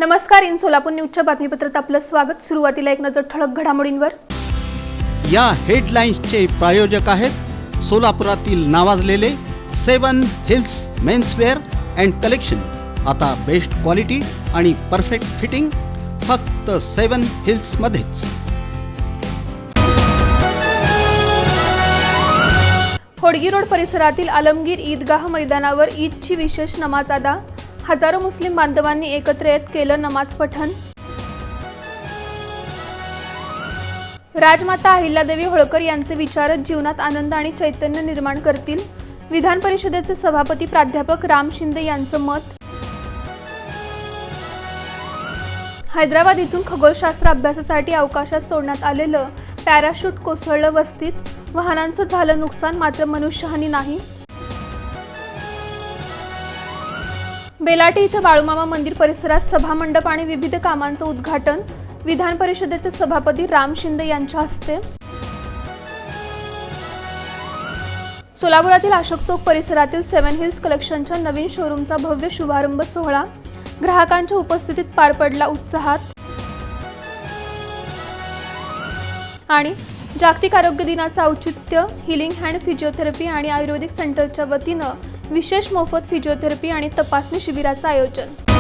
नमस्कार, इन सोलापूर न्यूजच्या बातमीपत्रात आपलं स्वागत। सुरुवातीला एक नजर ठळक घडामोडींवर। या हेडलाईन्सचे प्रायोजक आहेत सोलापुरातील नावाजलेले 7 हिल्स मेन्सवेअर अँड कलेक्शन। आता बेस्ट क्वालिटी आणि परफेक्ट फिटिंग फक्त 7 हिल्स मध्येच। होडगी रोड परिसरातील आलमगीर ईदगाह मैदानावर ईदची विशेष नमाज अदा। हजारो मुस्लिम बांधवांनी एकत्र येत केलं नमाज पठण। राजमाता अहिल्यादेवी होळकर यांचे विचारच जीवनात आनंद आणि चैतन्य निर्माण करतील, विधान परिषदेचे सभापती प्राध्यापक राम शिंदे यांचं मत। हैदराबाद इथून खगोलशास्त्र अभ्यासासाठी अवकाशात सोडण्यात आलेलं पॅराशूट कोसळलं, वस्तीत वाहनांचं झालं नुकसान, मात्र मनुष्यहानी नाही। बेलाटी इथं बाळूमामा मंदिर परिसरात सभामंडप आणि विविध कामांचं उद्घाटन, विधान परिषदेचे सभापती राम शिंदे यांच्या हस्ते। सोलापुरातील अशोक चौक परिसरातील 7 हिल्स कलेक्शनच्या नवीन शोरूमचा भव्य शुभारंभ सोहळा ग्राहकांच्या उपस्थितीत पार पडला उत्साहात। आणि जागतिक आरोग्य दिनाचं औचित्य हिलिंग हँड फिजिओथेरपी आणि आयुर्वेदिक सेंटरच्या वतीनं विशेष मोफत फिजिओथेरपी आणि तपासणी शिबिराचं आयोजन।